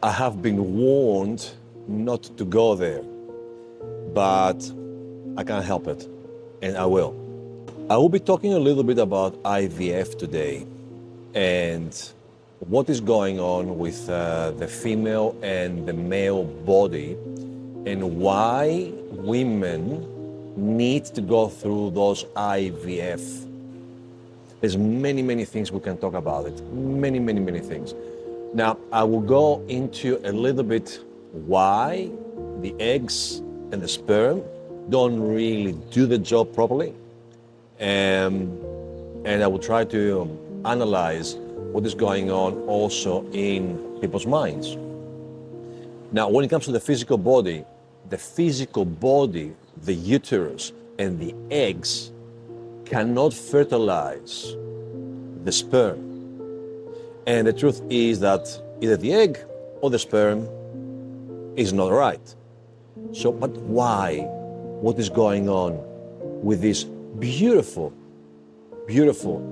I have been warned not to go there, but I can't help it, and I will. I will be talking a little bit about IVF today and what is going on with the female and the male body and why women need to go through those IVF. There's many things we can talk about it, many things. Now, I will go into a little bit why the eggs and the sperm don't really do the job properly. And I will try to analyze what is going on also in people's minds. Now, when it comes to the physical body, the uterus and the eggs cannot fertilize the sperm. And the truth is that either the egg or the sperm is not right. So, but why? What is going on with these beautiful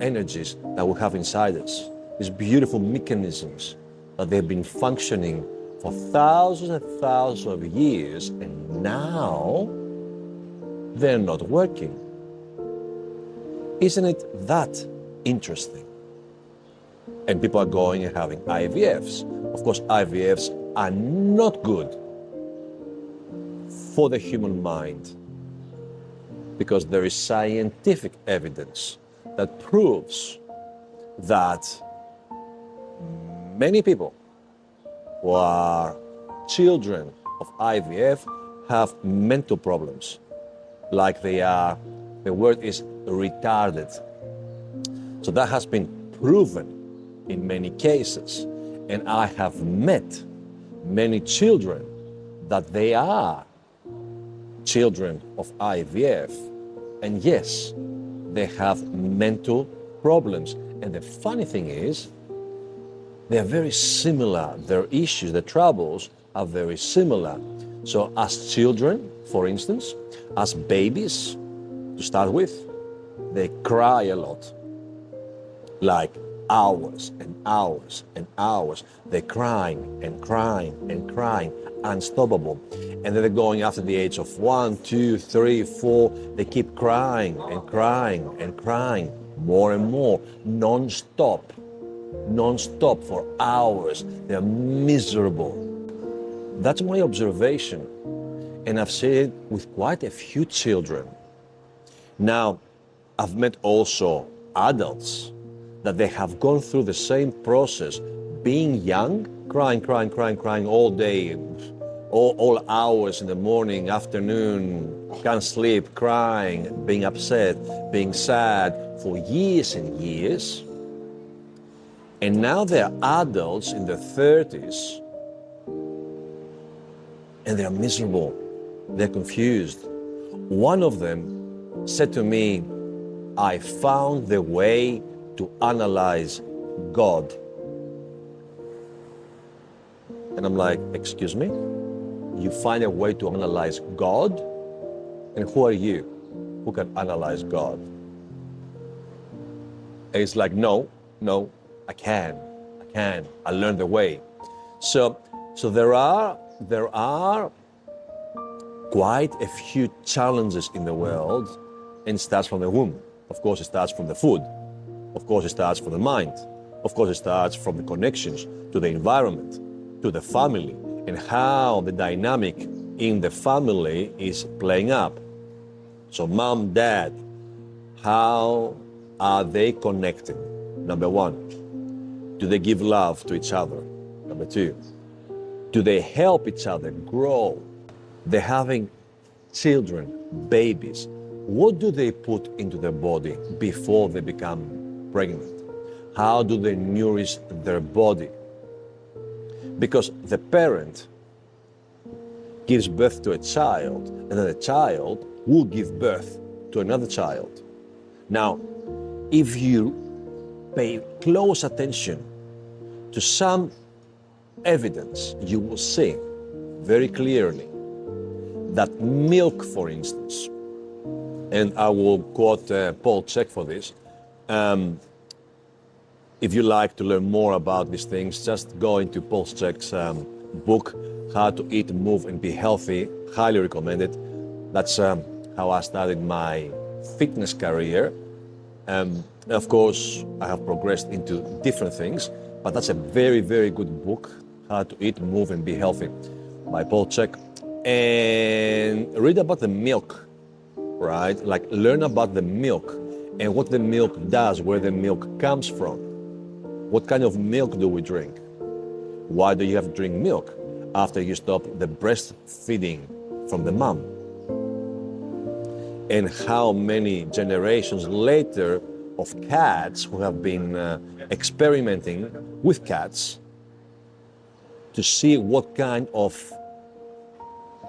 energies that we have inside us? These beautiful mechanisms that they've been functioning for thousands and thousands of years, and now they're not working. Isn't it that interesting? And people are going and having IVFs. Of course, IVFs are not good for the human mind because there is scientific evidence that proves that many people who are children of IVF have mental problems, like they are, the word is retarded. So that has been proven in many cases. And I have met many children that they are children of IVF. And yes, they have mental problems. And the funny thing is, they're very similar. Their issues, their troubles are very similar. So as children, for instance, as babies, to start with, they cry a lot, like hours and hours and hours. They're crying and crying and crying, unstoppable. And then they're going after the age of 1, 2, 3, 4. They keep crying and crying and crying more and more, non-stop for hours. They're miserable. That's my observation. And I've seen it with quite a few children. Now, I've met also adults that they have gone through the same process, being young, crying all day, all hours in the morning, afternoon, can't sleep, crying, being upset, being sad for years and years. And now they're adults in their 30s and they're miserable, they're confused. One of them said to me, I found the way to analyze God. And I'm like, excuse me? You find a way to analyze God? And who are you who can analyze God? And it's like, no, I can. I learned the way. So there are quite a few challenges in the world, and it starts from the womb. Of course, it starts from the food. Of course, it starts from the mind. Of course, it starts from the connections to the environment, to the family, and how the dynamic in the family is playing up. So mom, dad, how are they connecting? Number one, do they give love to each other? Number two, do they help each other grow? They're having children, babies. What do they put into their body before they become pregnant? How do they nourish their body? Because the parent gives birth to a child, and then the child will give birth to another child. Now, if you pay close attention to some evidence, you will see very clearly that milk, for instance, and I will quote Paul Chek for this. If you like to learn more about these things, just go into Paul Chek's book, How to Eat, Move, and Be Healthy. Highly recommended. That's how I started my fitness career. Of course, I have progressed into different things, but that's a very, very good book, How to Eat, Move, and Be Healthy by Paul Chek. And read about the milk, right? Like learn about the milk and what the milk does, where the milk comes from. What kind of milk do we drink? Why do you have to drink milk after you stop the breastfeeding from the mom? And how many generations later of cats who have been experimenting with cats to see what kind of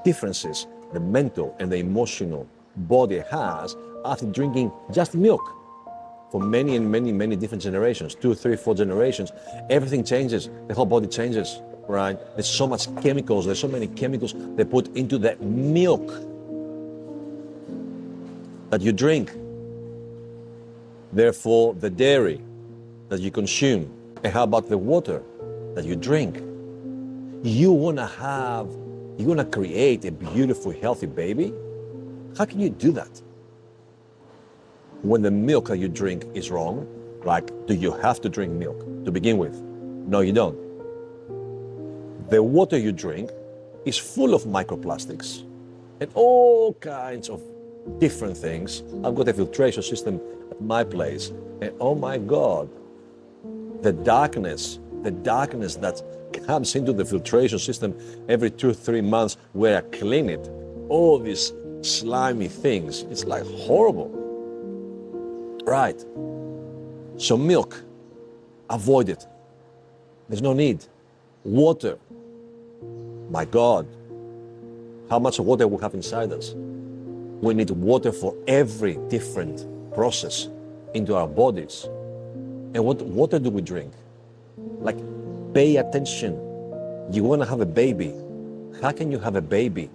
differences the mental and the emotional body has after drinking just milk for many and many different generations, 2, 3, 4 generations. Everything changes, the whole body changes, right? There's so much chemicals, there's so many chemicals they put into the milk that you drink. Therefore, the dairy that you consume. And how about the water that you drink? You wanna create a beautiful, healthy baby? How can you do that? When the milk that you drink is wrong, like, do you have to drink milk to begin with? No, you don't. The water you drink is full of microplastics and all kinds of different things. I've got a filtration system at my place, and oh my God, the darkness that comes into the filtration system every 2, 3 months where I clean it, all these slimy things, it's like horrible. Right. So milk, avoid it. There's no need. Water, my God, how much water we have inside us. We need water for every different process into our bodies. And what water do we drink? Like, pay attention. You want to have a baby. How can you have a baby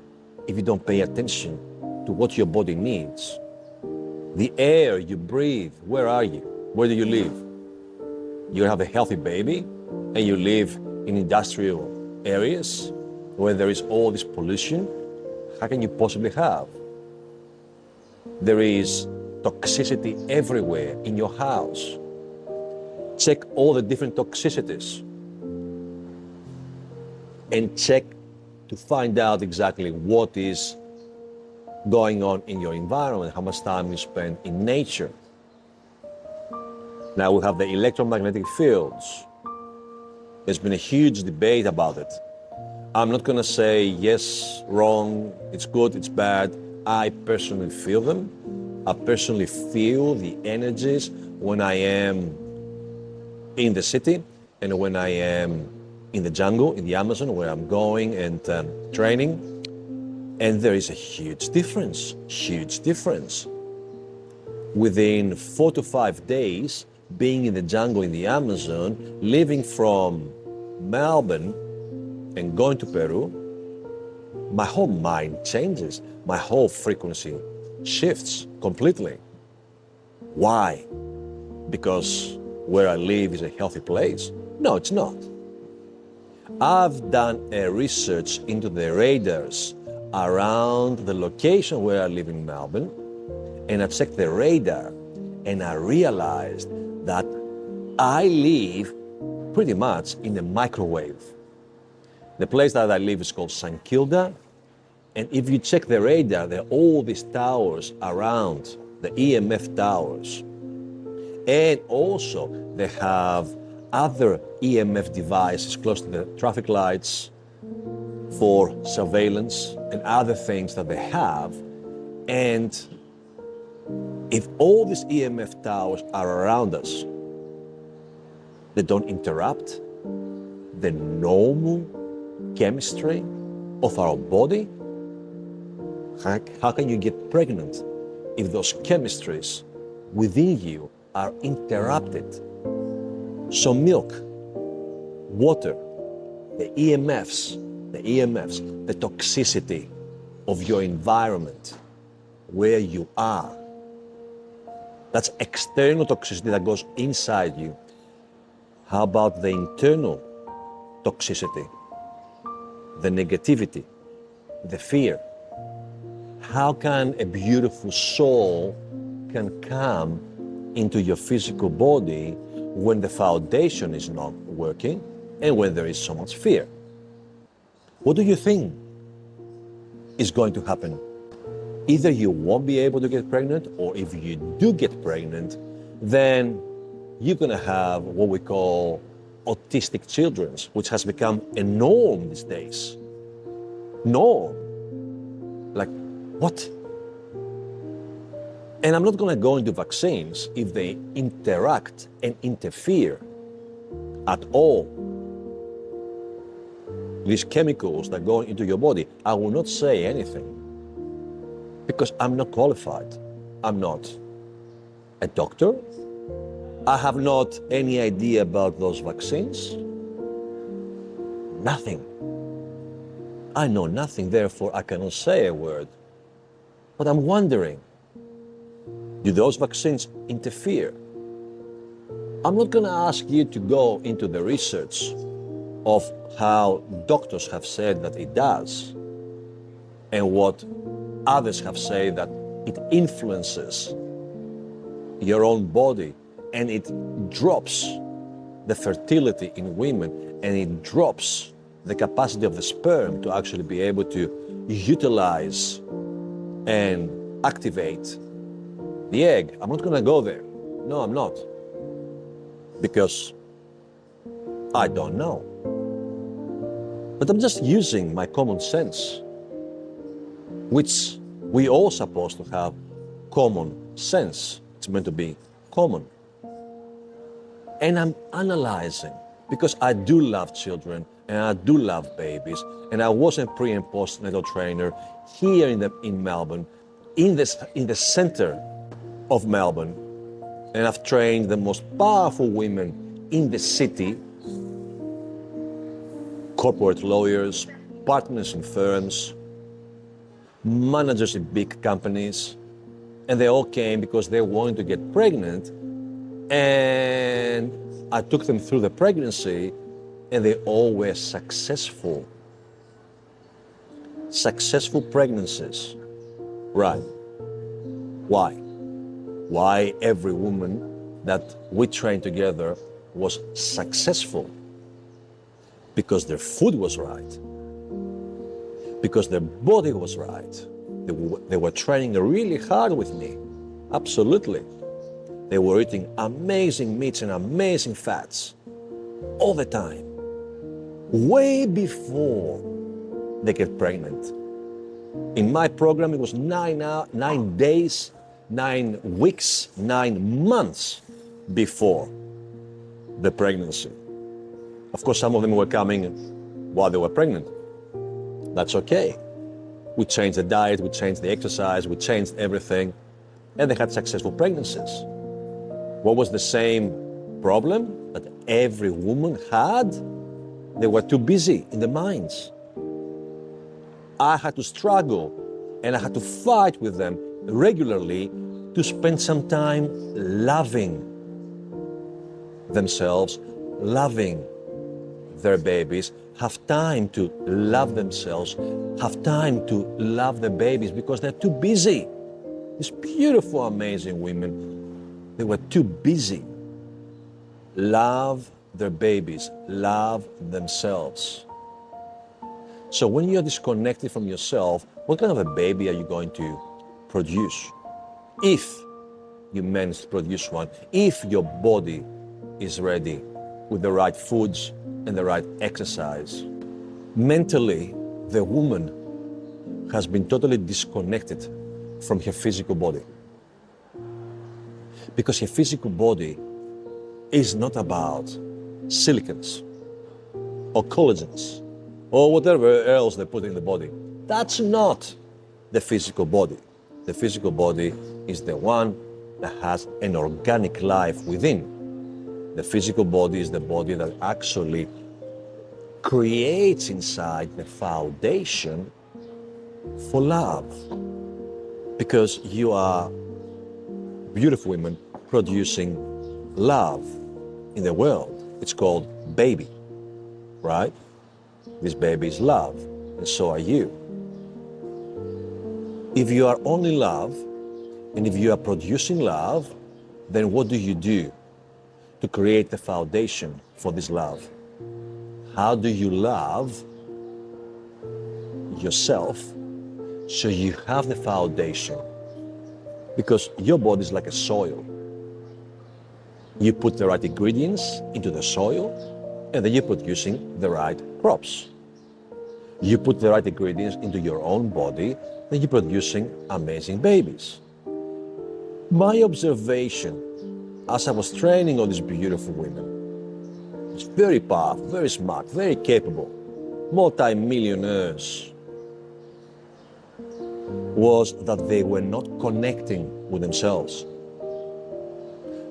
if you don't pay attention to what your body needs? The air you breathe, where are you? Where do you live? You have a healthy baby and you live in industrial areas where there is all this pollution. How can you possibly have? There is toxicity everywhere in your house. Check all the different toxicities and check to find out exactly what is going on in your environment, how much time you spend in nature. Now we have the electromagnetic fields. There's been a huge debate about it. I'm not gonna say yes, wrong, it's good, it's bad. I personally feel them. I personally feel the energies when I am in the city and when I am in the jungle, in the Amazon, where I'm going and training. And there is a huge difference. Within 4 to 5 days, being in the jungle in the Amazon, living from Melbourne and going to Peru, my whole mind changes. My whole frequency shifts completely. Why? Because where I live is a healthy place? No, it's not. I've done a research into the radars around the location where I live in Melbourne, and I checked the radar and I realized that I live pretty much in a microwave. The place that I live is called St. Kilda, and if you check the radar, there are all these towers around, the EMF towers. And also they have other EMF devices close to the traffic lights for surveillance and other things that they have. And if all these EMF towers are around us, they don't interrupt the normal chemistry of our body, how can you get pregnant if those chemistries within you are interrupted? So milk, water, the EMFs, the toxicity of your environment, where you are. That's external toxicity that goes inside you. How about the internal toxicity? the negativity, the fear. How can a beautiful soul can come into your physical body when the foundation is not working and when there is so much fear? What do you think is going to happen? Either you won't be able to get pregnant, or if you do get pregnant, then you're gonna have what we call autistic children, which has become a norm these days. Norm. Like, what? And I'm not gonna go into vaccines if they interact and interfere at all. These chemicals that go into your body, I will not say anything because I'm not qualified. I'm not a doctor. I have not any idea about those vaccines. Nothing. I know nothing, therefore I cannot say a word. But I'm wondering, do those vaccines interfere? I'm not gonna ask you to go into the research of how doctors have said that it does and what others have said that it influences your own body and it drops the fertility in women and it drops the capacity of the sperm to actually be able to utilize and activate the egg. I'm not gonna go there. No, I'm not. Because I don't know. But I'm just using my common sense, which we all supposed to have common sense. It's meant to be common. And I'm analyzing because I do love children and I do love babies. And I was a pre and postnatal trainer here in Melbourne, in the center of Melbourne. And I've trained the most powerful women in the city, corporate lawyers, partners in firms, managers in big companies, and they all came because they wanted to get pregnant, and I took them through the pregnancy and they all were successful. Successful pregnancies. Right. Why? Why every woman that we trained together was successful? Because their food was right. Because their body was right. They were training really hard with me. Absolutely. They were eating amazing meats and amazing fats all the time. Way before they get pregnant. In my program, it was 9 days, 9 weeks, 9 months before the pregnancy. Of course, some of them were coming while they were pregnant. That's okay. We changed the diet, we changed the exercise, we changed everything, and they had successful pregnancies. What was the same problem that every woman had? They were too busy in their minds. I had to struggle and I had to fight with them regularly to spend some time loving themselves, loving their babies, have time to love themselves, have time to love the babies because they're too busy. These beautiful, amazing women, they were too busy. Love their babies, love themselves. So when you're disconnected from yourself, what kind of a baby are you going to produce? If you manage to produce one, if your body is ready with the right foods and the right exercise. Mentally, the woman has been totally disconnected from her physical body. Because her physical body is not about silicons or collagens or whatever else they put in the body. That's not the physical body. The physical body is the one that has an organic life within. The physical body is the body that actually creates inside the foundation for love. Because you are beautiful women producing love in the world. It's called baby, right? This baby is love, and so are you. If you are only love, and if you are producing love, then what do you do to create the foundation for this love? How do you love yourself so you have the foundation? Because your body is like a soil. You put the right ingredients into the soil, and then you're producing the right crops. You put the right ingredients into your own body, then you're producing amazing babies. My observation as I was training all these beautiful women, it's very powerful, very smart, very capable, multi-millionaires, was that they were not connecting with themselves.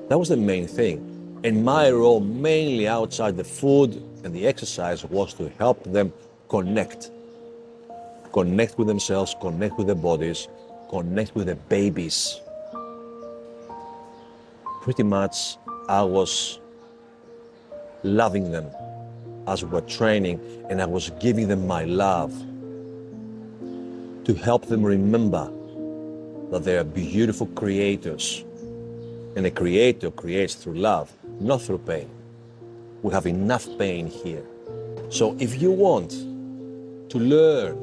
That was the main thing. And my role, mainly outside the food and the exercise, was to help them connect. Connect with themselves, connect with their bodies, connect with their babies. Pretty much, I was loving them as we were training, and I was giving them my love to help them remember that they are beautiful creators. And a creator creates through love, not through pain. We have enough pain here. So if you want to learn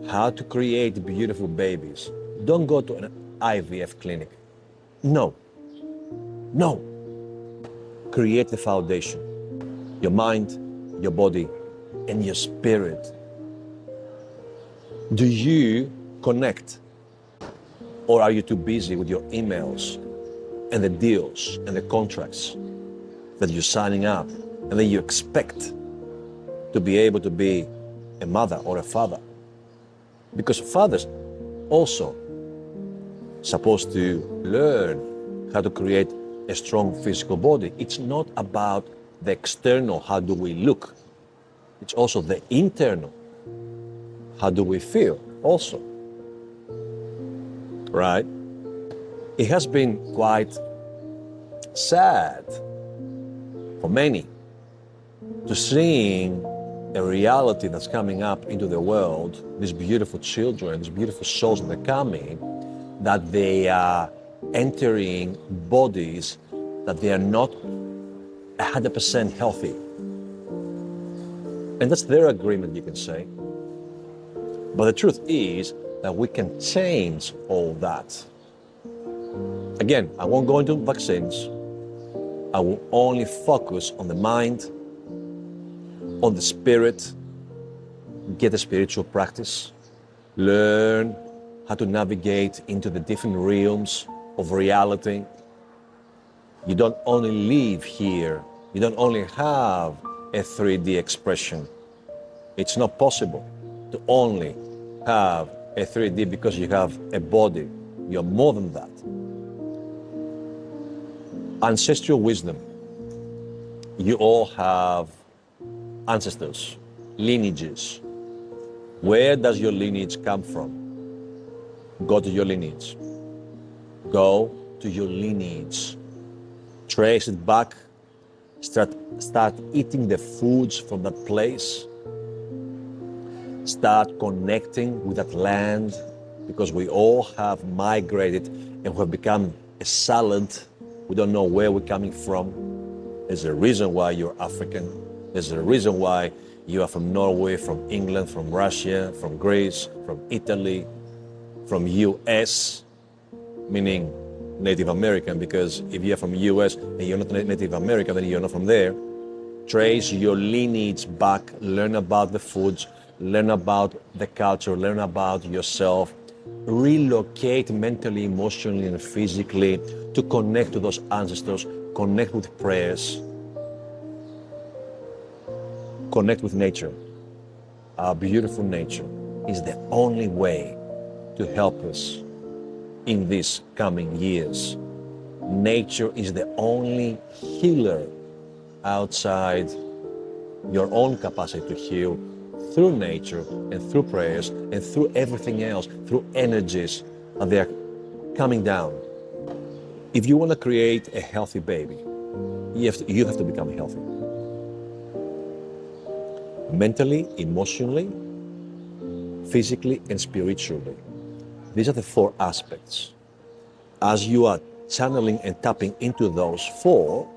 how to create beautiful babies, don't go to an IVF clinic. No. No. Create the foundation. Your mind, your body, and your spirit. Do you connect? Or are you too busy with your emails and the deals and the contracts that you're signing up, and then you expect to be able to be a mother or a father? Because fathers also supposed to learn how to create a strong physical body. It's not about the external, how do we look? It's also the internal, how do we feel also, right? It has been quite sad for many to seeing a reality that's coming up into the world, these beautiful children, these beautiful souls that are coming, that they are entering bodies that they are not 100% healthy. And that's their agreement, you can say. But the truth is that we can change all that. Again, I won't go into vaccines. I will only focus on the mind, on the spirit, get a spiritual practice, learn how to navigate into the different realms of reality. You don't only live here, you don't only have a 3D expression. It's not possible to only have a 3D because you have a body. You're more than that. Ancestral wisdom. You all have ancestors, lineages. Where does your lineage come from? Go to your lineage. Go to your lineage. Trace it back. Start eating the foods from that place. Start connecting with that land, because we all have migrated and we have become a salad. We don't know where we're coming from. There's a reason why you're African. There's a reason why you are from Norway, from England, from Russia, from Greece, from Italy, from US, meaning Native American, because if you're from US and you're not Native American, then you're not from there. Trace your lineage back, learn about the foods, learn about the culture, learn about yourself, relocate mentally, emotionally, and physically to connect to those ancestors, connect with prayers, connect with nature. Our beautiful nature is the only way to help us in these coming years. Nature is the only healer outside your own capacity to heal, through nature and through prayers and through everything else, through energies, and they are coming down. If you want to create a healthy baby, you have to become healthy. mentally, emotionally, physically, and spiritually. These are the four aspects. As you are channeling and tapping into those four,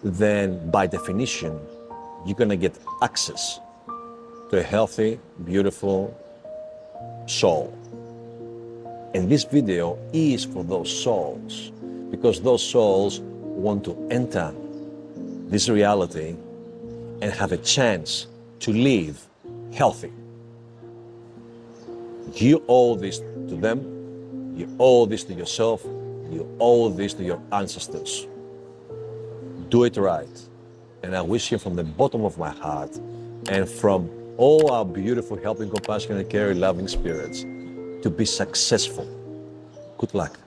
then by definition, you're gonna get access to a healthy, beautiful soul. And this video is for those souls, because those souls want to enter this reality and have a chance to live healthy. You owe this to them, you owe this to yourself, you owe this to your ancestors. Do it right. And I wish you from the bottom of my heart and from all our beautiful, helping, compassionate, caring, loving spirits to be successful. Good luck.